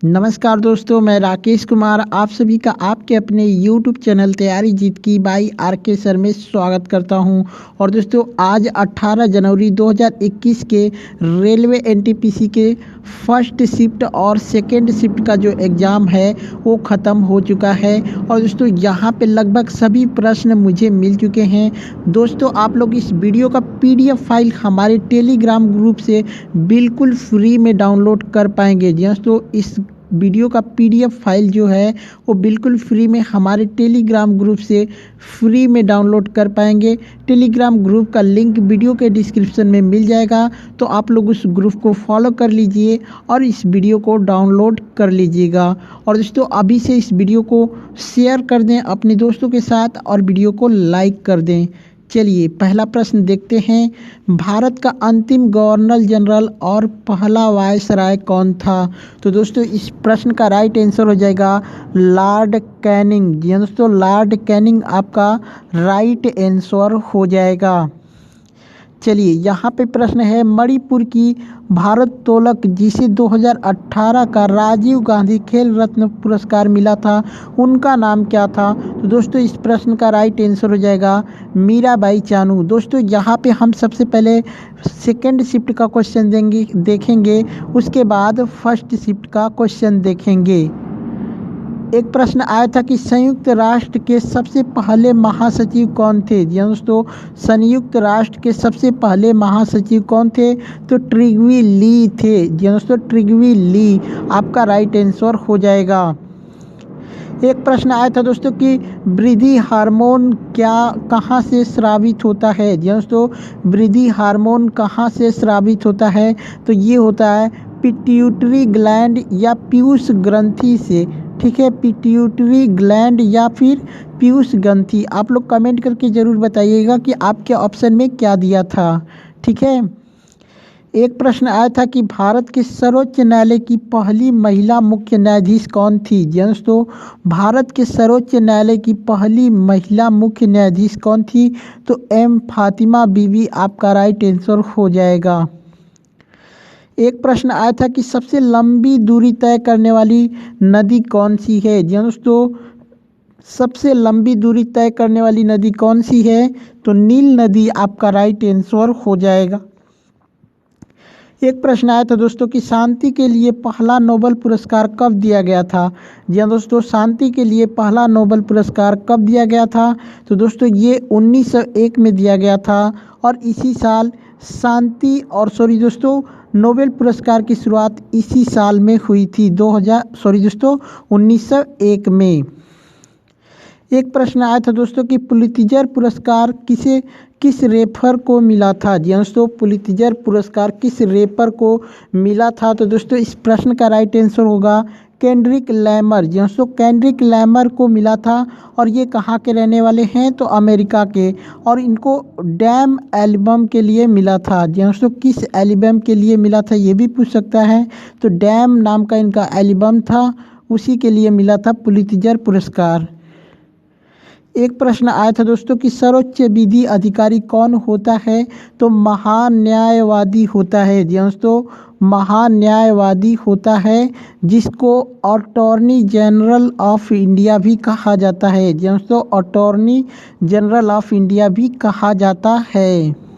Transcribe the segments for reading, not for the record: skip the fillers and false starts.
नमस्कार दोस्तों, मैं राकेश कुमार आप सभी का आपके अपने YouTube चैनल तैयारी जीत की बाई RK सर में स्वागत करता हूं। और दोस्तों, आज 18 जनवरी 2021 के रेलवे NTPC के फर्स्ट शिफ्ट और सेकंड शिफ्ट का जो एग्ज़ाम है वो ख़त्म हो चुका है। और दोस्तों, यहाँ पे लगभग सभी प्रश्न मुझे मिल चुके हैं। दोस्तों, आप लोग इस वीडियो का PDF फाइल हमारे टेलीग्राम ग्रुप से बिल्कुल फ्री में डाउनलोड कर पाएंगे। दोस्तों, इस वीडियो का PDF फाइल जो है वो बिल्कुल फ्री में हमारे टेलीग्राम ग्रुप से फ्री में डाउनलोड कर पाएंगे। टेलीग्राम ग्रुप का लिंक वीडियो के डिस्क्रिप्शन में मिल जाएगा, तो आप लोग उस ग्रुप को फॉलो कर लीजिए और इस वीडियो को डाउनलोड कर लीजिएगा। और दोस्तों, अभी से इस वीडियो को शेयर कर दें अपने दोस्तों के साथ और वीडियो को लाइक कर दें। चलिए, पहला प्रश्न देखते हैं। भारत का अंतिम गवर्नर जनरल और पहला वायसराय कौन था? तो दोस्तों, इस प्रश्न का राइट आंसर हो जाएगा लॉर्ड कैनिंग। जी हाँ दोस्तों, लॉर्ड कैनिंग आपका राइट आंसर हो जाएगा। चलिए, यहाँ पे प्रश्न है, मणिपुर की भारोत्तोलक जिसे 2018 का राजीव गांधी खेल रत्न पुरस्कार मिला था, उनका नाम क्या था? तो दोस्तों, इस प्रश्न का राइट आंसर हो जाएगा मीराबाई चानू। दोस्तों, यहाँ पे हम सबसे पहले सेकंड शिफ्ट का क्वेश्चन देखेंगे, उसके बाद फर्स्ट शिफ्ट का क्वेश्चन देखेंगे। एक प्रश्न आया था कि संयुक्त राष्ट्र के सबसे पहले महासचिव कौन थे? जी दोस्तों, संयुक्त राष्ट्र के सबसे पहले महासचिव कौन थे? तो ट्रिग्वी ली थे। जी दोस्तों, ट्रिग्वी ली आपका राइट आंसर हो जाएगा। एक प्रश्न आया था दोस्तों कि वृद्धि हार्मोन कहाँ से स्रावित होता है? जी दोस्तों, वृद्धि हार्मोन कहाँ से स्रावित होता है? तो ये होता है पिट्यूटरी ग्लैंड या पीयूष ग्रंथि से। ठीक है, पिट्यूटरी ग्लैंड या फिर पीयूष ग्रंथि। आप लोग कमेंट करके ज़रूर बताइएगा कि आपके ऑप्शन में क्या दिया था। ठीक है। एक प्रश्न आया था कि भारत के सर्वोच्च न्यायालय की पहली महिला मुख्य न्यायाधीश कौन थी? जी दोस्तों, भारत के सर्वोच्च न्यायालय की पहली महिला मुख्य न्यायाधीश कौन थी? तो M फातिमा बीबी आपका राइट आंसर हो जाएगा। एक प्रश्न आया था कि सबसे लंबी दूरी तय करने वाली नदी कौन सी है? जी दोस्तों, सबसे लंबी दूरी तय करने वाली नदी कौन सी है? तो नील नदी आपका राइट आंसर हो जाएगा। एक प्रश्न आया था दोस्तों कि शांति के लिए पहला नोबेल पुरस्कार कब दिया गया था? जी हाँ दोस्तों, शांति के लिए पहला नोबेल पुरस्कार कब दिया गया था? तो दोस्तों, ये 1901 में दिया गया था। और इसी साल नोबेल पुरस्कार की शुरुआत इसी साल में हुई थी 1901 में। एक प्रश्न आया था दोस्तों कि पुलित्जर पुरस्कार किस रेपर को मिला था? जी दोस्तों, पुलित्जर पुरस्कार किस रेपर को मिला था? तो दोस्तों, इस प्रश्न का राइट आंसर होगा केंड्रिक लैमर। जी दोस्तों, केंड्रिक लैमर को मिला था। और ये कहाँ के रहने वाले हैं? तो अमेरिका के। और इनको डैम एल्बम के लिए मिला था। जी दोस्तों, किस एल्बम के लिए मिला था ये भी पूछ सकता है। तो डैम नाम का इनका एल्बम था, उसी के लिए मिला था पुलित्जर पुरस्कार। एक प्रश्न आया था दोस्तों कि सर्वोच्च विधि अधिकारी कौन होता है? तो महान्यायवादी होता है। जी दोस्तों, महान्यायवादी होता है, जिसको अटॉर्नी जनरल ऑफ इंडिया भी कहा जाता है। जी दोस्तों, अटॉर्नी जनरल ऑफ इंडिया भी कहा जाता है।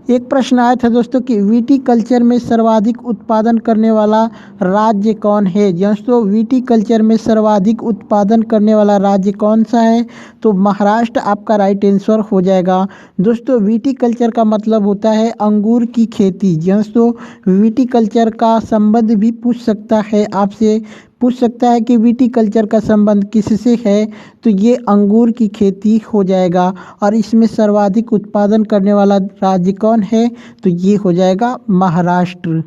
एक प्रश्न आया था दोस्तों कि विटीकल्चर में सर्वाधिक उत्पादन करने वाला राज्य कौन है? दोस्तों, विटीकल्चर में सर्वाधिक उत्पादन करने वाला राज्य कौन सा है? तो महाराष्ट्र आपका राइट आंसर हो जाएगा। दोस्तों, विटीकल्चर का मतलब होता है अंगूर की खेती। दोस्तों, विटीकल्चर का संबंध भी पूछ सकता है, आपसे पूछ सकता है कि विटीकल्चर का संबंध किससे है? तो ये अंगूर की खेती हो जाएगा। और इसमें सर्वाधिक उत्पादन करने वाला राज्य कौन है? तो ये हो जाएगा महाराष्ट्र।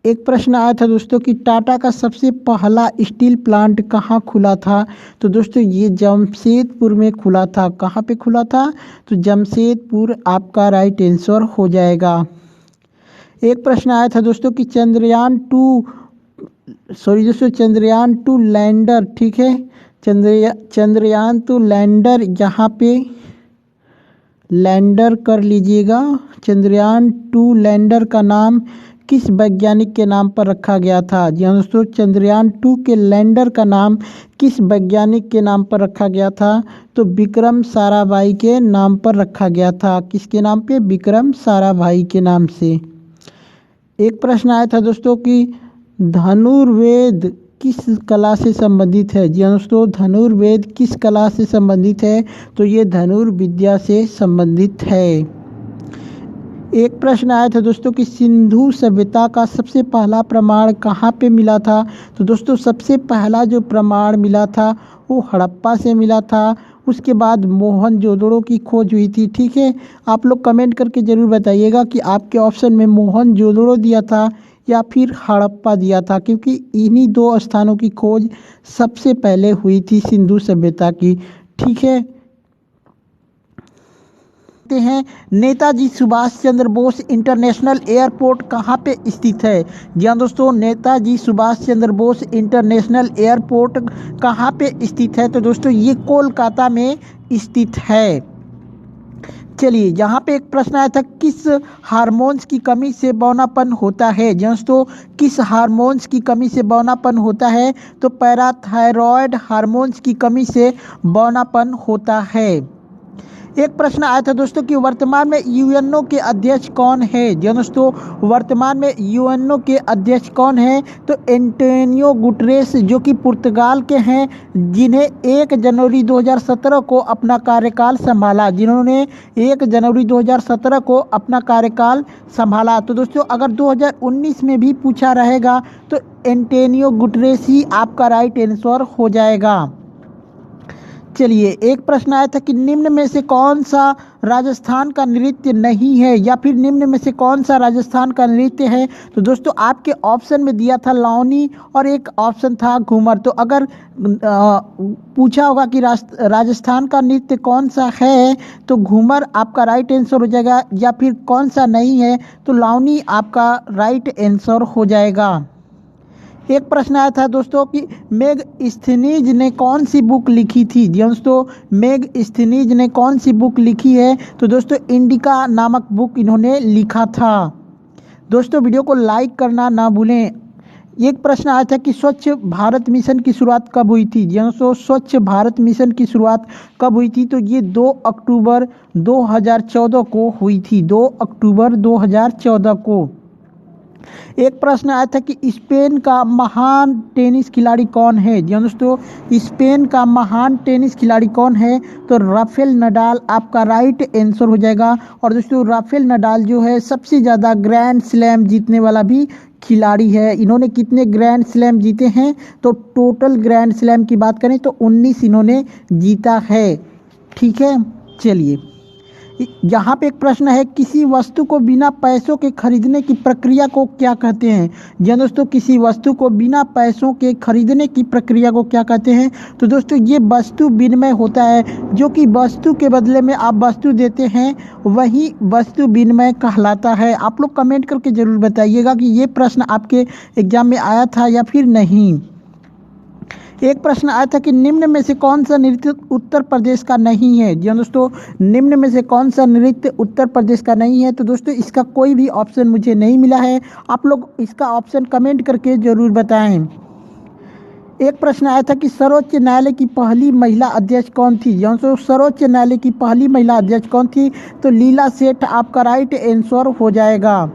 एक प्रश्न आया था दोस्तों कि टाटा का सबसे पहला स्टील प्लांट कहाँ खुला था? तो दोस्तों, ये जमशेदपुर में खुला था। कहाँ पे खुला था? तो जमशेदपुर आपका राइट आंसर हो जाएगा। एक प्रश्न आया था दोस्तों कि चंद्रयान टू लैंडर, ठीक है, चंद्रयान टू लैंडर, यहाँ पे लैंडर कर लीजिएगा। चंद्रयान 2 लैंडर का नाम किस वैज्ञानिक के नाम पर रखा गया था? जी हाँ दोस्तों, चंद्रयान 2 के लैंडर का नाम किस वैज्ञानिक के नाम पर रखा गया था? तो विक्रम साराभाई के नाम पर रखा गया था। किसके नाम पे? विक्रम साराभाई के नाम से। एक प्रश्न आया था दोस्तों कि धनुर्वेद किस कला से संबंधित है? जी हाँ दोस्तों, धनुर्वेद किस कला से संबंधित है? तो ये धनुर्विद्या से संबंधित है। एक प्रश्न आया था दोस्तों कि सिंधु सभ्यता का सबसे पहला प्रमाण कहाँ पे मिला था? तो दोस्तों सबसे पहला जो प्रमाण मिला था वो हड़प्पा से मिला था। उसके बाद मोहनजोदड़ो की खोज हुई थी। ठीक है, आप लोग कमेंट करके ज़रूर बताइएगा कि आपके ऑप्शन में मोहनजोदड़ो दिया था या फिर हड़प्पा दिया था, क्योंकि इन्हीं दो स्थानों की खोज सबसे पहले हुई थी सिंधु सभ्यता की। ठीक है, हैं नेताजी सुभाष चंद्र बोस इंटरनेशनल एयरपोर्ट कहाँ पे स्थित है? जी हाँ दोस्तों, नेताजी सुभाष चंद्र बोस इंटरनेशनल एयरपोर्ट कहाँ पे स्थित है? तो दोस्तों ये कोलकाता में स्थित है। चलिए, यहाँ पे एक प्रश्न आया था किस हार्मोन्स की कमी से बौनापन होता है? दोस्तों किस हार्मोन्स की कमी से बौनापन होता है? तो पैराथायरॉयड हार्मोन्स की कमी से बौनापन होता है। एक प्रश्न आया था दोस्तों कि वर्तमान में यूएनओ के अध्यक्ष कौन है? जी दोस्तों, वर्तमान में यूएनओ के अध्यक्ष कौन है? तो एंटोनियो गुटरेस, जो कि पुर्तगाल के हैं, जिन्हें 1 जनवरी 2017 को अपना कार्यकाल संभाला, जिन्होंने 1 जनवरी 2017 को अपना कार्यकाल संभाला। तो दोस्तों अगर 2019 में भी पूछा रहेगा तो एंटोनियो गुटरेस ही आपका राइट आंसर हो जाएगा। चलिए, एक प्रश्न आया था कि निम्न में से कौन सा राजस्थान का नृत्य नहीं है, या फिर निम्न में से कौन सा राजस्थान का नृत्य है? तो दोस्तों आपके ऑप्शन में दिया था लावनी और एक ऑप्शन था घूमर। तो अगर पूछा होगा कि राजस्थान का नृत्य कौन सा है, तो घूमर आपका राइट आंसर हो जाएगा, या फिर कौन सा नहीं है तो लावनी आपका राइट आंसर हो जाएगा। एक प्रश्न आया था दोस्तों कि मेगस्थनीज ने कौन सी बुक लिखी थी? जी दोस्तों, मेगस्थनीज ने कौन सी बुक लिखी है? तो दोस्तों इंडिका नामक बुक इन्होंने लिखा था। दोस्तों वीडियो को लाइक करना ना भूलें। एक प्रश्न आया था कि स्वच्छ भारत मिशन की शुरुआत कब हुई थी? जी दोस्तों, स्वच्छ भारत मिशन की शुरुआत कब हुई थी? तो ये 2 अक्टूबर 2014 को हुई थी। 2 अक्टूबर 2014 को। एक प्रश्न आया था कि स्पेन का महान टेनिस खिलाड़ी कौन है? जी दोस्तों, स्पेन का महान टेनिस खिलाड़ी कौन है? तो राफेल नडाल आपका राइट आंसर हो जाएगा। और दोस्तों राफेल नडाल जो है सबसे ज़्यादा ग्रैंड स्लैम जीतने वाला भी खिलाड़ी है। इन्होंने कितने ग्रैंड स्लैम जीते हैं? तो टोटल ग्रैंड स्लैम की बात करें तो 19 इन्होंने जीता है। ठीक है, चलिए, यहाँ पे एक प्रश्न है किसी वस्तु को बिना पैसों के खरीदने की प्रक्रिया को क्या कहते हैं? जी दोस्तों, किसी वस्तु को बिना पैसों के खरीदने की प्रक्रिया को क्या कहते हैं? तो दोस्तों ये वस्तु विनिमय होता है, जो कि वस्तु के बदले में आप वस्तु देते हैं वही वस्तु विनिमय कहलाता है। आप लोग कमेंट करके ज़रूर बताइएगा कि ये प्रश्न आपके एग्जाम में आया था या फिर नहीं। एक प्रश्न आया था कि निम्न में से कौन सा नृत्य उत्तर प्रदेश का नहीं है? जी दोस्तों, निम्न में से कौन सा नृत्य उत्तर प्रदेश का नहीं है? तो दोस्तों इसका कोई भी ऑप्शन मुझे नहीं मिला है। आप लोग इसका ऑप्शन कमेंट करके ज़रूर बताएं। एक प्रश्न आया था कि सर्वोच्च न्यायालय की पहली महिला अध्यक्ष कौन थी? दोस्तों सर्वोच्च न्यायालय की पहली महिला अध्यक्ष कौन थी? तो लीला सेठ आपका राइट आंसर हो जाएगा।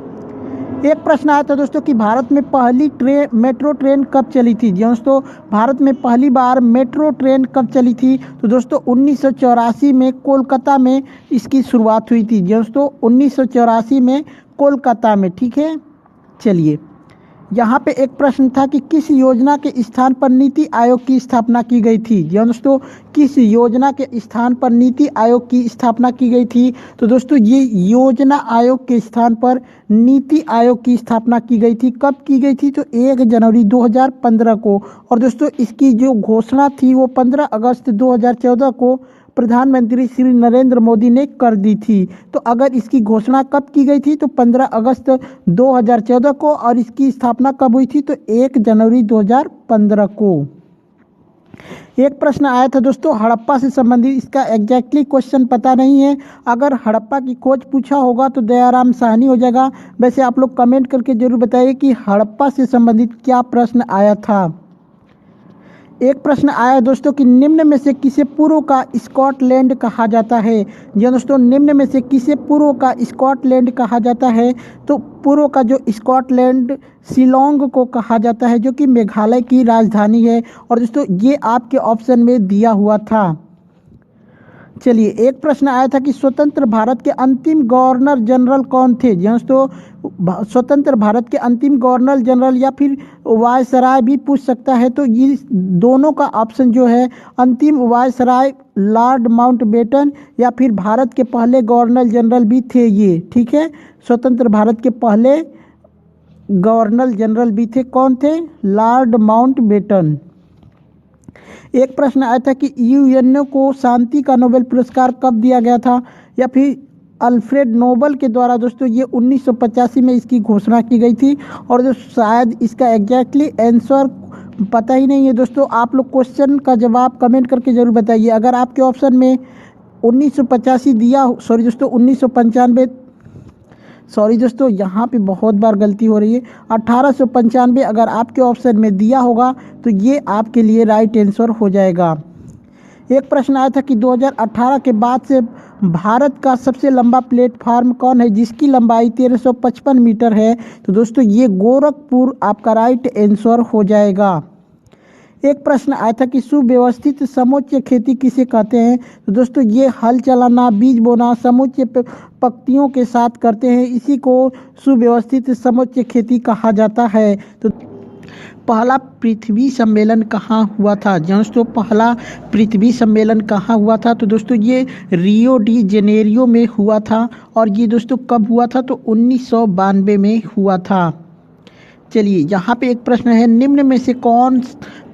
एक प्रश्न आया था दोस्तों कि भारत में पहली मेट्रो ट्रेन कब चली थी? दोस्तों भारत में पहली बार मेट्रो ट्रेन कब चली थी? तो दोस्तों 1984 में कोलकाता में इसकी शुरुआत हुई थी। दोस्तों 1984 में कोलकाता में। ठीक है, चलिए, यहाँ पे एक प्रश्न था कि किस योजना के स्थान पर नीति आयोग की स्थापना की गई थी? जी दोस्तों, किस योजना के स्थान पर नीति आयोग की स्थापना की गई थी? तो दोस्तों ये योजना आयोग के स्थान पर नीति आयोग की स्थापना की गई थी। कब की गई थी? तो 1 जनवरी 2015 को। और दोस्तों इसकी जो घोषणा थी वो 15 अगस्त 2014 को प्रधानमंत्री श्री नरेंद्र मोदी ने कर दी थी। तो अगर इसकी घोषणा कब की गई थी? तो 15 अगस्त 2014 को। और इसकी स्थापना कब हुई थी? तो 1 जनवरी 2015 को। एक प्रश्न आया था दोस्तों हड़प्पा से संबंधित, इसका एग्जैक्टली क्वेश्चन पता नहीं है। अगर हड़प्पा की खोज पूछा होगा तो दयाराम साहनी हो जाएगा। वैसे आप लोग कमेंट करके जरूर बताइए कि हड़प्पा से संबंधित क्या प्रश्न आया था। एक प्रश्न आया दोस्तों कि निम्न में से किसे पूर्व का स्कॉटलैंड कहा जाता है। जी दोस्तों, निम्न में से किसे पूर्व का स्कॉटलैंड कहा जाता है। तो पूर्व का जो स्कॉटलैंड शिलोंग को कहा जाता है, जो कि मेघालय की राजधानी है। और दोस्तों ये आपके ऑप्शन में दिया हुआ था। चलिए, एक प्रश्न आया था कि स्वतंत्र भारत के अंतिम गवर्नर जनरल कौन थे। जी दोस्तों, स्वतंत्र भारत के अंतिम गवर्नर जनरल या फिर वायसराय भी पूछ सकता है। तो ये दोनों का ऑप्शन जो है, अंतिम वायसराय लॉर्ड माउंटबेटन या फिर भारत के पहले गवर्नर जनरल भी थे ये। ठीक है, स्वतंत्र भारत के पहले गवर्नर जनरल भी थे। कौन थे? Lord Mountbatten. एक प्रश्न आया था कि यूएनओ को शांति का नोबेल पुरस्कार कब दिया गया था, या फिर अल्फ्रेड नोबल के द्वारा। दोस्तों ये 1985 में इसकी घोषणा की गई थी। और जो शायद इसका एग्जैक्टली आंसर पता ही नहीं है दोस्तों। आप लोग क्वेश्चन का जवाब कमेंट करके ज़रूर बताइए। अगर आपके ऑप्शन में 1985 दिया, सॉरी दोस्तों 1995, सॉरी दोस्तों यहाँ पे बहुत बार गलती हो रही है, 1895 अगर आपके ऑप्शन में दिया होगा तो ये आपके लिए राइट आंसर हो जाएगा। एक प्रश्न आया था कि 2018 के बाद से भारत का सबसे लंबा प्लेटफार्म कौन है, जिसकी लंबाई 1355 मीटर है। तो दोस्तों ये गोरखपुर आपका राइट आंसर हो जाएगा। एक प्रश्न आया था कि सुव्यवस्थित समोच्च खेती किसे कहते हैं। तो दोस्तों ये हल चलाना, बीज बोना समोच्च पंक्तियों के साथ करते हैं, इसी को सुव्यवस्थित समोच्च खेती कहा जाता है। तो पहला पृथ्वी सम्मेलन कहाँ हुआ था। दोस्तों पहला पृथ्वी सम्मेलन कहाँ हुआ था। तो दोस्तों ये रियो डी जेनेरियो में हुआ था। और ये दोस्तों कब हुआ था, तो 1992 में हुआ था। चलिए, यहाँ पे एक प्रश्न है, निम्न में से कौन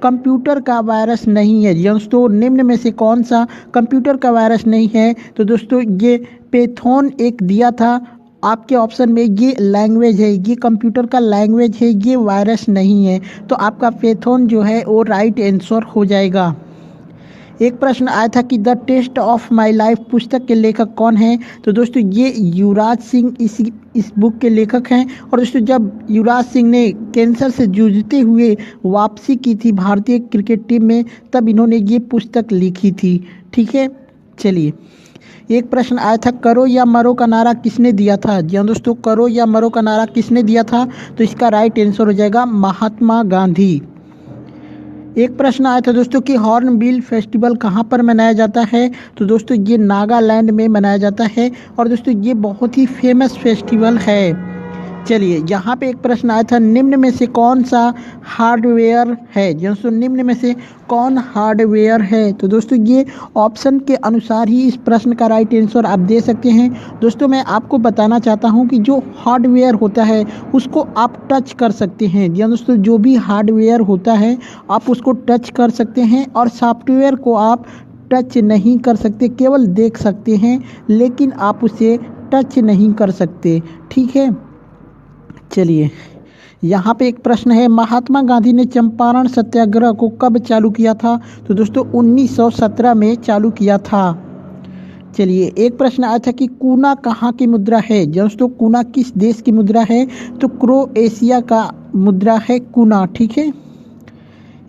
कंप्यूटर का वायरस नहीं है। दोस्तों निम्न में से कौन सा कंप्यूटर का वायरस नहीं है। तो दोस्तों ये पैथॉन एक दिया था आपके ऑप्शन में, ये लैंग्वेज है, ये कंप्यूटर का लैंग्वेज है, ये वायरस नहीं है। तो आपका पैथॉन जो है वो राइट आंसर हो जाएगा। एक प्रश्न आया था कि the test of my life पुस्तक के लेखक कौन हैं। तो दोस्तों ये युवराज सिंह इस बुक के लेखक हैं। और दोस्तों जब युवराज सिंह ने कैंसर से जूझते हुए वापसी की थी भारतीय क्रिकेट टीम में, तब इन्होंने ये पुस्तक लिखी थी। ठीक है, चलिए, एक प्रश्न आया था करो या मरो का नारा किसने दिया था। जी हाँ दोस्तों, करो या मरो का नारा किसने दिया था। तो इसका राइट आंसर हो जाएगा महात्मा गांधी। एक प्रश्न आया था दोस्तों कि हॉर्नबिल फेस्टिवल कहाँ पर मनाया जाता है। तो दोस्तों ये नागालैंड में मनाया जाता है। और दोस्तों ये बहुत ही फेमस फेस्टिवल है। चलिए, यहाँ पे एक प्रश्न आया था, निम्न में से कौन सा हार्डवेयर है। दोस्तों निम्न में से कौन हार्डवेयर है। तो दोस्तों ये ऑप्शन के अनुसार ही इस प्रश्न का राइट आंसर आप दे सकते हैं। दोस्तों मैं आपको बताना चाहता हूँ कि जो हार्डवेयर होता है उसको आप टच कर सकते हैं। दोस्तों जो भी हार्डवेयर होता है आप उसको टच कर सकते हैं, और सॉफ्टवेयर को आप टच नहीं कर सकते, केवल देख सकते हैं, लेकिन आप उसे टच नहीं कर सकते। ठीक है, चलिए, यहाँ पे एक प्रश्न है, महात्मा गांधी ने चंपारण सत्याग्रह को कब चालू किया था। तो दोस्तों 1917 में चालू किया था। चलिए, एक प्रश्न आया था कि कूना कहाँ की मुद्रा है। दोस्तों कूना किस देश की मुद्रा है। तो क्रोएशिया का मुद्रा है कूना। ठीक है,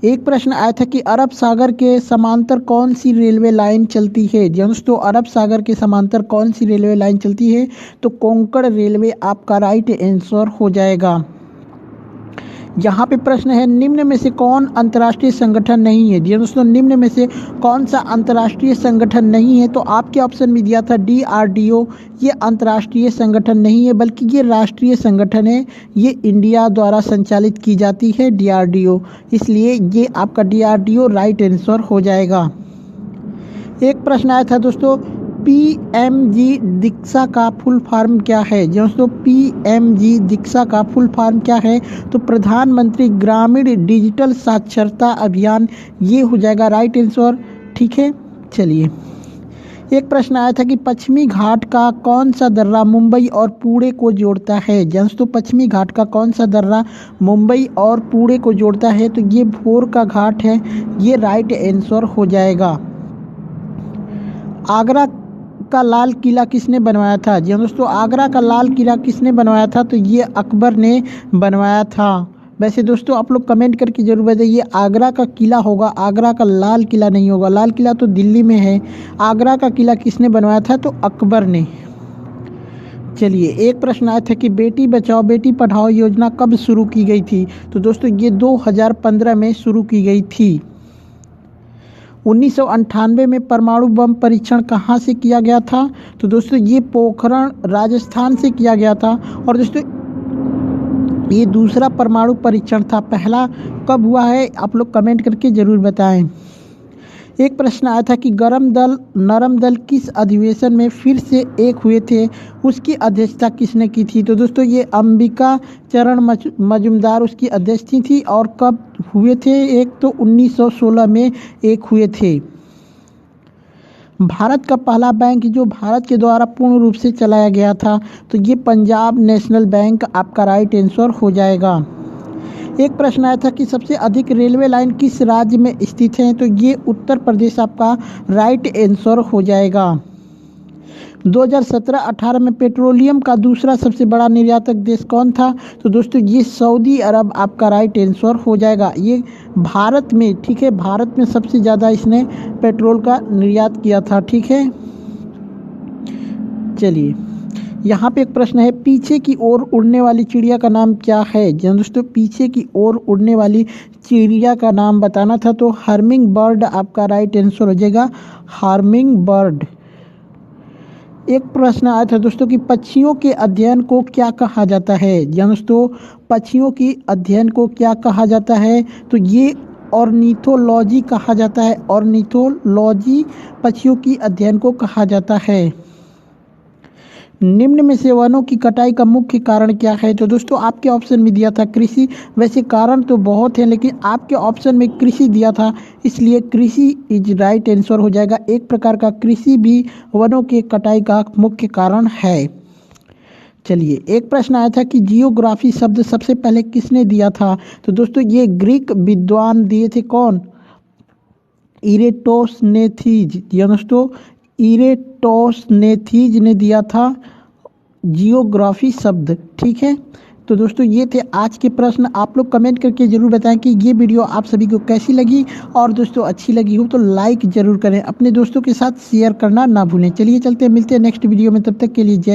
एक प्रश्न आया था कि अरब सागर के समांतर कौन सी रेलवे लाइन चलती है। दोस्तों अरब सागर के समांतर कौन सी रेलवे लाइन चलती है। तो कोंकण रेलवे आपका राइट आंसर हो जाएगा। यहाँ पे प्रश्न है, निम्न में से कौन अंतर्राष्ट्रीय संगठन नहीं है। दोस्तों निम्न में से कौन सा अंतर्राष्ट्रीय संगठन नहीं है। तो आपके ऑप्शन में दिया था DRDO। ये अंतर्राष्ट्रीय संगठन नहीं है, बल्कि ये राष्ट्रीय संगठन है। ये इंडिया द्वारा संचालित की जाती है DRDO, इसलिए ये आपका DRDO राइट आंसर हो जाएगा। एक प्रश्न आया था दोस्तों, PMG दीक्षा का फुल फॉर्म क्या है। दोस्तों PMG दीक्षा का फुल फॉर्म क्या है। तो प्रधानमंत्री ग्रामीण डिजिटल साक्षरता अभियान, ये हो जाएगा राइट आंसर। ठीक है, चलिए, एक प्रश्न आया था कि पश्चिमी घाट का कौन सा दर्रा मुंबई और पुणे को जोड़ता है। दोस्तों पश्चिमी घाट का कौन सा दर्रा मुंबई और पुणे को जोड़ता है, तो ये भोर का घाट है, ये राइट आंसर हो जाएगा। आगरा का लाल किला किसने बनवाया था। जी दोस्तों आगरा का लाल किला किसने बनवाया था, तो ये अकबर ने बनवाया था। वैसे दोस्तों आप लोग कमेंट करके जरूर बताइए, आगरा का किला होगा, आगरा का लाल किला नहीं होगा। लाल किला तो दिल्ली में है, आगरा का किला किसने बनवाया था, तो अकबर ने। चलिए एक प्रश्न आया था कि बेटी बचाओ बेटी पढ़ाओ योजना कब शुरू की गई थी, तो दोस्तों ये 2015 में शुरू की गई थी। 1998 में परमाणु बम परीक्षण कहाँ से किया गया था, तो दोस्तों ये पोखरण राजस्थान से किया गया था। और दोस्तों ये दूसरा परमाणु परीक्षण था, पहला कब हुआ है आप लोग कमेंट करके ज़रूर बताएं। एक प्रश्न आया था कि गरम दल नरम दल किस अधिवेशन में फिर से एक हुए थे, उसकी अध्यक्षता किसने की थी, तो दोस्तों ये अंबिका चरण मजुमदार उसकी अध्यक्ष थी। और कब हुए थे एक, तो 1916 में एक हुए थे। भारत का पहला बैंक जो भारत के द्वारा पूर्ण रूप से चलाया गया था, तो ये पंजाब नेशनल बैंक आपका राइट आंसर हो जाएगा। एक प्रश्न आया था कि सबसे अधिक रेलवे लाइन किस राज्य में स्थित है, तो ये उत्तर प्रदेश आपका राइट आंसर हो जाएगा। 2017-18 में पेट्रोलियम का दूसरा सबसे बड़ा निर्यातक देश कौन था, तो दोस्तों ये सऊदी अरब आपका राइट आंसर हो जाएगा। ये भारत में, ठीक है, भारत में सबसे ज़्यादा इसने पेट्रोल का निर्यात किया था, ठीक है। चलिए यहाँ पे एक प्रश्न है, पीछे की ओर उड़ने वाली चिड़िया का नाम क्या है। दोस्तों पीछे की ओर उड़ने वाली चिड़िया का नाम बताना था, तो हर्मिंग बर्ड आपका राइट आंसर हो जाएगा, हर्मिंग बर्ड। एक प्रश्न आया था दोस्तों कि पक्षियों के अध्ययन को क्या कहा जाता है। दोस्तों पक्षियों की अध्ययन को क्या कहा जाता है, तो ये ऑर्निथोलॉजी कहा जाता है। ऑर्निथोलॉजी पक्षियों की अध्ययन को कहा जाता है। निम्न में से वनों की कटाई का मुख्य कारण क्या है, तो दोस्तों आपके ऑप्शन में दिया था कृषि। वैसे कारण तो बहुत हैं, लेकिन आपके ऑप्शन में कृषि दिया था, इसलिए कृषि इज राइट आंसर हो जाएगा। एक प्रकार का कृषि भी वनों की कटाई का मुख्य कारण है। चलिए एक प्रश्न आया था कि जियोग्राफी शब्द सबसे पहले किसने दिया था, तो दोस्तों ये ग्रीक विद्वान दिए थे, कौन, इरेटोस्नेथीज। दोस्तों इरेटोस्नेथीज ने दिया था जियोग्राफी शब्द, ठीक है। तो दोस्तों ये थे आज के प्रश्न। आप लोग कमेंट करके ज़रूर बताएं कि ये वीडियो आप सभी को कैसी लगी, और दोस्तों अच्छी लगी हो तो लाइक ज़रूर करें, अपने दोस्तों के साथ शेयर करना ना भूलें। चलिए चलते हैं, मिलते हैं नेक्स्ट वीडियो में, तब तक के लिए जय